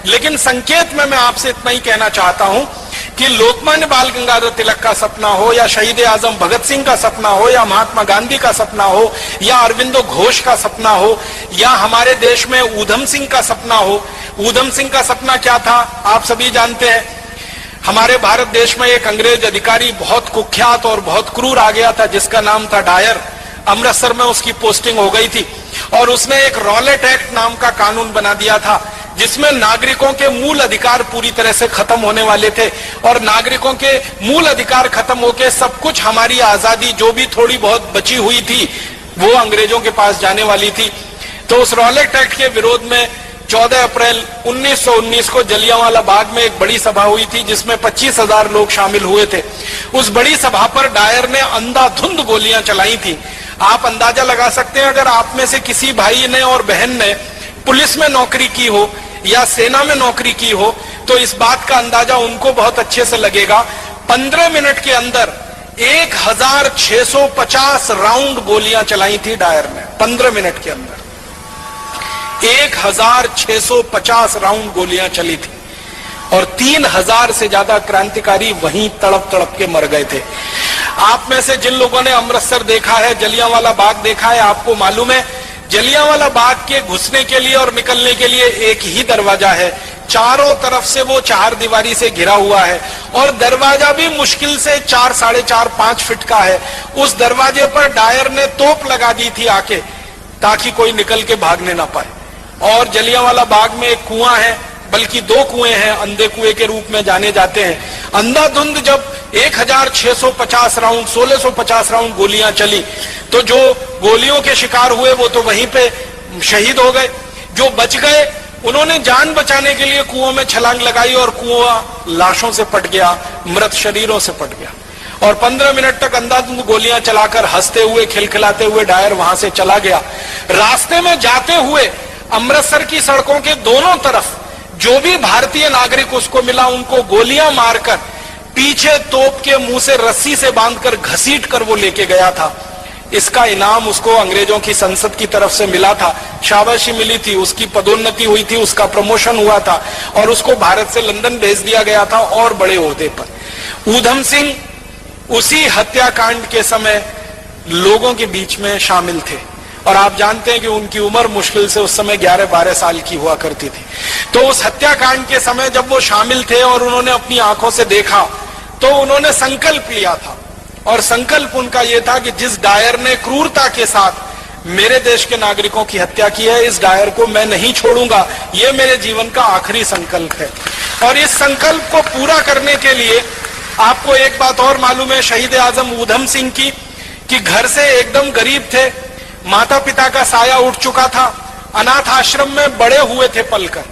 लेकिन संकेत में मैं आपसे इतना ही कहना चाहता हूं कि लोकमान्य बाल गंगाधर तिलक का सपना हो या शहीद आजम भगत सिंह का सपना हो या महात्मा गांधी का सपना हो या अरविंदो घोष का सपना हो या हमारे देश में ऊधम सिंह का सपना हो। ऊधम सिंह का सपना क्या था आप सभी जानते हैं। हमारे भारत देश में एक अंग्रेज अधिकारी बहुत कुख्यात और बहुत क्रूर आ गया था जिसका नाम था डायर। अमृतसर में उसकी पोस्टिंग हो गई थी और उसने एक रॉलेट एक्ट नाम का कानून बना दिया था जिसमें नागरिकों के मूल अधिकार पूरी तरह से खत्म होने वाले थे और नागरिकों के मूल अधिकार खत्म होकर सब कुछ हमारी आजादी जो भी थोड़ी बहुत बची हुई थी वो अंग्रेजों के पास जाने वाली थी। तो उस रॉलेट एक्ट के विरोध में 14 अप्रैल 1919 को जलियांवाला बाग में एक बड़ी सभा हुई थी जिसमें 25,000 लोग शामिल हुए थे। उस बड़ी सभा पर डायर ने अंधाधुंध गोलियां चलाई थी। आप अंदाजा लगा सकते हैं अगर आप में से किसी भाई ने और बहन ने पुलिस में नौकरी की हो या सेना में नौकरी की हो तो इस बात का अंदाजा उनको बहुत अच्छे से लगेगा। 15 मिनट के अंदर 1650 राउंड गोलियां चलाई थी डायर ने। 15 मिनट के अंदर 1650 राउंड गोलियां चली थी और 3000 से ज्यादा क्रांतिकारी वहीं तड़प तड़प के मर गए थे। आप में से जिन लोगों ने अमृतसर देखा है, जलियांवाला बाग देखा है, आपको मालूम है जलियांवाला बाग के घुसने के लिए और निकलने के लिए एक ही दरवाजा है। चारों तरफ से वो 4 दीवारी से घिरा हुआ है और दरवाजा भी मुश्किल से 4, 4.5, 5 फीट का है। उस दरवाजे पर डायर ने तोप लगा दी थी आके ताकि कोई निकल के भागने ना पाए। और जलियांवाला बाग में एक कुआं है, बल्कि 2 कुएं हैं, अंधे कुएं के रूप में जाने जाते हैं। अंधाधुंध जब 1650 राउंड 1650 राउंड गोलियां चली तो जो गोलियों के शिकार हुए वो तो वहीं पे शहीद हो गए। जो बच गए उन्होंने जान बचाने के लिए कुओं में छलांग लगाई और कुआं लाशों से पट गया, मृत शरीरों से पट गया। और 15 मिनट तक अंधाधुंध गोलियां चलाकर हंसते हुए खिलखिलाते हुए डायर वहां से चला गया। रास्ते में जाते हुए अमृतसर की सड़कों के दोनों तरफ जो भी भारतीय नागरिक उसको मिला उनको गोलियां मारकर पीछे तोप के मुंह से रस्सी से बांधकर घसीट कर वो लेके गया था। इसका इनाम उसको अंग्रेजों की संसद की तरफ से मिला था, शाबाशी मिली थी, उसकी पदोन्नति हुई थी, उसका प्रमोशन हुआ था और उसको भारत से लंदन भेज दिया गया था और बड़े ओहदे पर। ऊधम सिंह उसी हत्याकांड के समय लोगों के बीच में शामिल थे और आप जानते हैं कि उनकी उम्र मुश्किल से उस समय 11-12 साल की हुआ करती थी। तो उस हत्याकांड के समय जब वो शामिल थे और उन्होंने अपनी आंखों से देखा तो उन्होंने संकल्प लिया था और संकल्प उनका यह था कि जिस डायर ने क्रूरता के साथ मेरे देश के नागरिकों की हत्या की है इस डायर को मैं नहीं छोड़ूंगा, यह मेरे जीवन का आखिरी संकल्प है। और इस संकल्प को पूरा करने के लिए आपको एक बात और मालूम है शहीद आजम ऊधम सिंह की कि घर से एकदम गरीब थे, माता पिता का साया उठ चुका था, अनाथ आश्रम में बड़े हुए थे पलकर।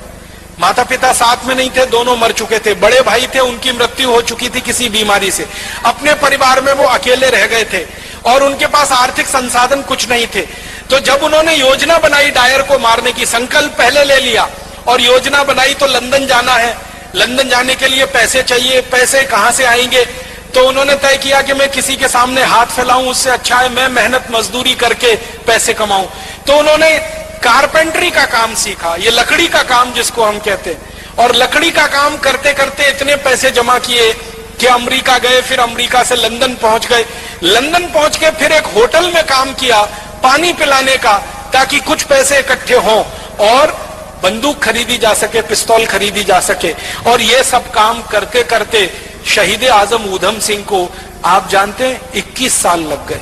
माता पिता साथ में नहीं थे, दोनों मर चुके थे। बड़े भाई थे, उनकी मृत्यु हो चुकी थी किसी बीमारी से। अपने परिवार में वो अकेले रह गए थे और उनके पास आर्थिक संसाधन कुछ नहीं थे। तो जब उन्होंने योजना बनाई डायर को मारने की, संकल्प पहले ले लिया और योजना बनाई तो लंदन जाना है, लंदन जाने के लिए पैसे चाहिए, पैसे कहां से आएंगे? तो उन्होंने तय किया कि मैं किसी के सामने हाथ फैलाऊं उससे अच्छा है मैं मेहनत मजदूरी करके पैसे कमाऊं। तो उन्होंने कारपेंटरी का काम सीखा, ये लकड़ी का काम जिसको हम कहते हैं, और लकड़ी का काम करते करते इतने पैसे जमा किए कि अमेरिका गए, फिर अमेरिका से लंदन पहुंच गए। लंदन पहुंच के फिर एक होटल में काम किया पानी पिलाने का ताकि कुछ पैसे इकट्ठे हों और बंदूक खरीदी जा सके, पिस्तौल खरीदी जा सके। और ये सब काम करते करते शहीद आजम ऊधम सिंह को आप जानते हैं 21 साल लग गए।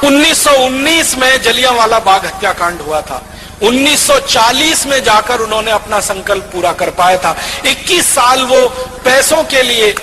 1919 में जलियांवाला बाग हत्याकांड हुआ था, 1940 में जाकर उन्होंने अपना संकल्प पूरा कर पाया था। 21 साल वो पैसों के लिए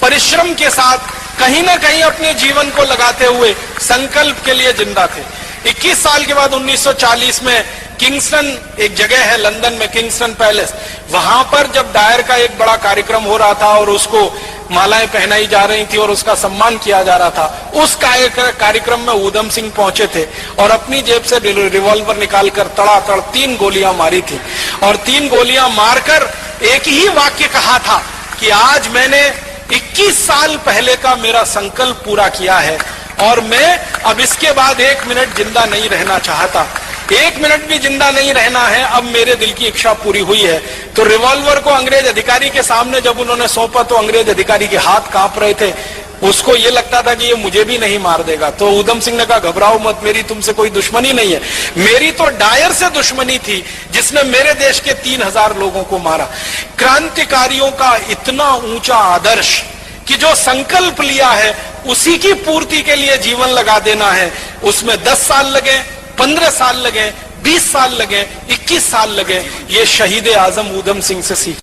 परिश्रम के साथ कहीं ना कहीं अपने जीवन को लगाते हुए संकल्प के लिए जिंदा थे। 21 साल के बाद 1940 में किंगस्टन एक जगह है लंदन में, किंगस्टन पैलेस, वहां पर जब डायर का एक बड़ा कार्यक्रम हो रहा था और उसको मालाएं पहनाई जा रही थी और उसका सम्मान किया जा रहा था, उस कार्यक्रम में ऊधम सिंह पहुंचे थे और अपनी जेब से रिवॉल्वर निकालकर तड़ातड़ 3 गोलियां मारी थी और 3 गोलियां मारकर एक ही वाक्य कहा था कि आज मैंने 21 साल पहले का मेरा संकल्प पूरा किया है और मैं अब इसके बाद 1 मिनट जिंदा नहीं रहना चाहता। एक मिनट भी जिंदा नहीं रहना है, अब मेरे दिल की इच्छा पूरी हुई है। तो रिवॉल्वर को अंग्रेज अधिकारी के सामने जब उन्होंने सौंपा तो अंग्रेज अधिकारी के हाथ कांप रहे थे, उसको ये लगता था कि ये मुझे भी नहीं मार देगा। तो ऊधम सिंह ने कहा, घबराओ मत, मेरी तुमसे कोई दुश्मनी नहीं है, मेरी तो डायर से दुश्मनी थी जिसने मेरे देश के 3000 लोगों को मारा। क्रांतिकारियों का इतना ऊंचा आदर्श कि जो संकल्प लिया है उसी की पूर्ति के लिए जीवन लगा देना है, उसमें 10 साल लगे, 15 साल लगे, 20 साल लगे, 21 साल लगे, ये शहीद आजम ऊधम सिंह से सीख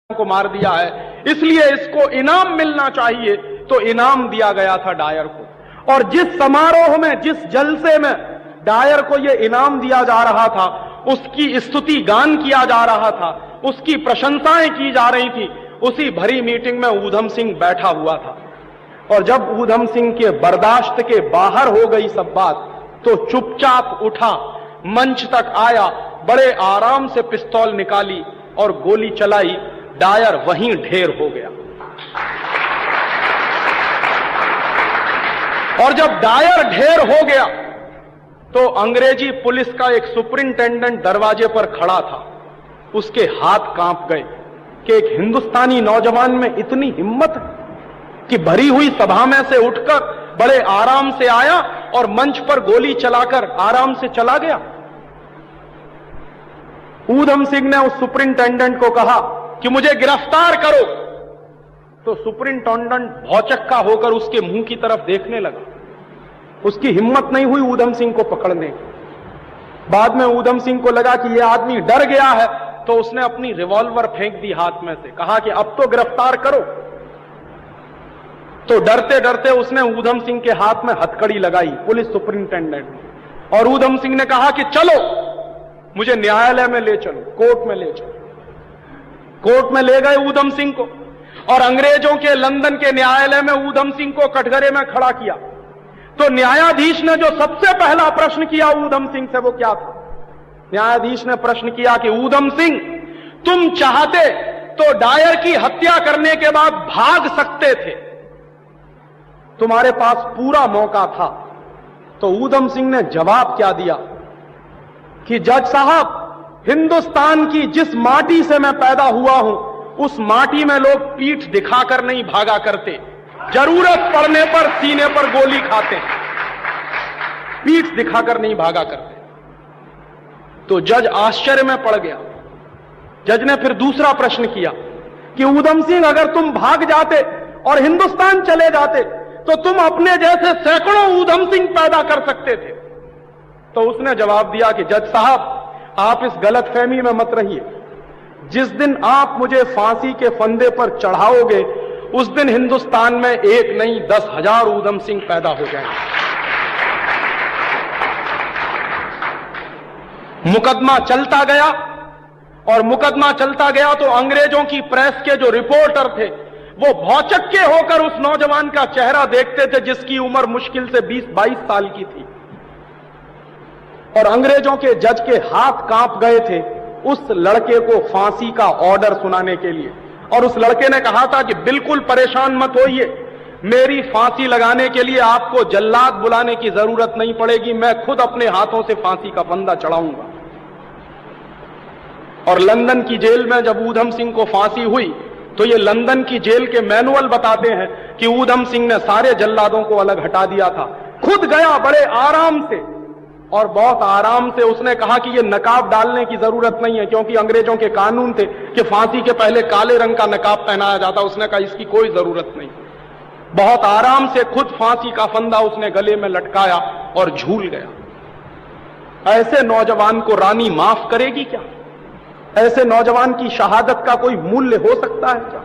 को मार दिया है, इसलिए इसको इनाम मिलना चाहिए। तो इनाम दिया गया था डायर को, और जिस समारोह में, जिस जलसे में डायर को यह इनाम दिया जा रहा था, उसकी स्तुति गान किया जा रहा था, उसकी प्रशंसाएं की जा रही थी, उसी भरी मीटिंग में ऊधम सिंह बैठा हुआ था। और जब ऊधम सिंह के बर्दाश्त के बाहर हो गई सब बात, तो चुपचाप उठा, मंच तक आया, बड़े आराम से पिस्तौल निकाली और गोली चलाई। डायर वहीं ढेर हो गया। और जब डायर ढेर हो गया तो अंग्रेजी पुलिस का एक सुपरिंटेंडेंट दरवाजे पर खड़ा था, उसके हाथ कांप गए कि एक हिंदुस्तानी नौजवान में इतनी हिम्मत कि भरी हुई सभा में से उठकर बड़े आराम से आया और मंच पर गोली चलाकर आराम से चला गया। ऊधम सिंह ने उस सुपरिंटेंडेंट को कहा कि मुझे गिरफ्तार करो, तो सुपरिंटेंडेंट भौचक्का होकर उसके मुंह की तरफ देखने लगा। उसकी हिम्मत नहीं हुई ऊधम सिंह को पकड़ने की। बाद में ऊधम सिंह को लगा कि यह आदमी डर गया है, तो उसने अपनी रिवॉल्वर फेंक दी हाथ में से, कहा कि अब तो गिरफ्तार करो। तो डरते डरते उसने ऊधम सिंह के हाथ में हथकड़ी लगाई, पुलिस सुपरिंटेंडेंट ने, और ऊधम सिंह ने कहा कि चलो, मुझे न्यायालय में ले चलो, कोर्ट में ले चलो। कोर्ट में ले गए ऊधम सिंह को, और अंग्रेजों के लंदन के न्यायालय में ऊधम सिंह को कटघरे में खड़ा किया। तो न्यायाधीश ने जो सबसे पहला प्रश्न किया ऊधम सिंह से, वो क्या था? न्यायाधीश ने प्रश्न किया कि ऊधम सिंह, तुम चाहते तो डायर की हत्या करने के बाद भाग सकते थे, तुम्हारे पास पूरा मौका था। तो ऊधम सिंह ने जवाब क्या दिया कि जज साहब, हिंदुस्तान की जिस माटी से मैं पैदा हुआ हूं, उस माटी में लोग पीठ दिखाकर नहीं भागा करते, जरूरत पड़ने पर सीने पर गोली खाते, पीठ दिखाकर नहीं भागा करते। तो जज आश्चर्य में पड़ गया। जज ने फिर दूसरा प्रश्न किया कि ऊधम सिंह, अगर तुम भाग जाते और हिंदुस्तान चले जाते तो तुम अपने जैसे सैकड़ों ऊधम सिंह पैदा कर सकते थे। तो उसने जवाब दिया कि जज साहब, आप इस गलतफहमी में मत रहिए। जिस दिन आप मुझे फांसी के फंदे पर चढ़ाओगे, उस दिन हिंदुस्तान में एक नहीं 10,000 ऊधम सिंह पैदा हो जाएंगे। मुकदमा चलता गया, और मुकदमा चलता गया तो अंग्रेजों की प्रेस के जो रिपोर्टर थे, वो भौचक्के होकर उस नौजवान का चेहरा देखते थे जिसकी उम्र मुश्किल से 20-22 साल की थी। और अंग्रेजों के जज के हाथ कांप गए थे उस लड़के को फांसी का ऑर्डर सुनाने के लिए। और उस लड़के ने कहा था कि बिल्कुल परेशान मत होइए, मेरी फांसी लगाने के लिए आपको जल्लाद बुलाने की जरूरत नहीं पड़ेगी, मैं खुद अपने हाथों से फांसी का फंदा चढ़ाऊंगा। और लंदन की जेल में जब ऊधम सिंह को फांसी हुई, तो ये लंदन की जेल के मैनुअल बताते हैं कि ऊधम सिंह ने सारे जल्लादों को अलग हटा दिया था, खुद गया बड़े आराम से, और बहुत आराम से उसने कहा कि ये नकाब डालने की जरूरत नहीं है, क्योंकि अंग्रेजों के कानून थे कि फांसी के पहले काले रंग का नकाब पहनाया जाता। उसने कहा इसकी कोई जरूरत नहीं। बहुत आराम से खुद फांसी का फंदा उसने गले में लटकाया और झूल गया। ऐसे नौजवान को रानी माफ करेगी क्या? ऐसे नौजवान की शहादत का कोई मूल्य हो सकता है क्या?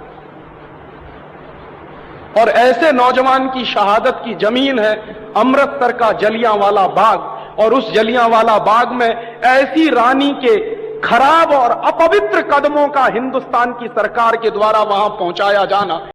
और ऐसे नौजवान की शहादत की जमीन है अमृतसर का जलियांवाला बाग, और उस जलियांवाला बाग में ऐसी रानी के खराब और अपवित्र कदमों का हिंदुस्तान की सरकार के द्वारा वहां पहुंचाया जाना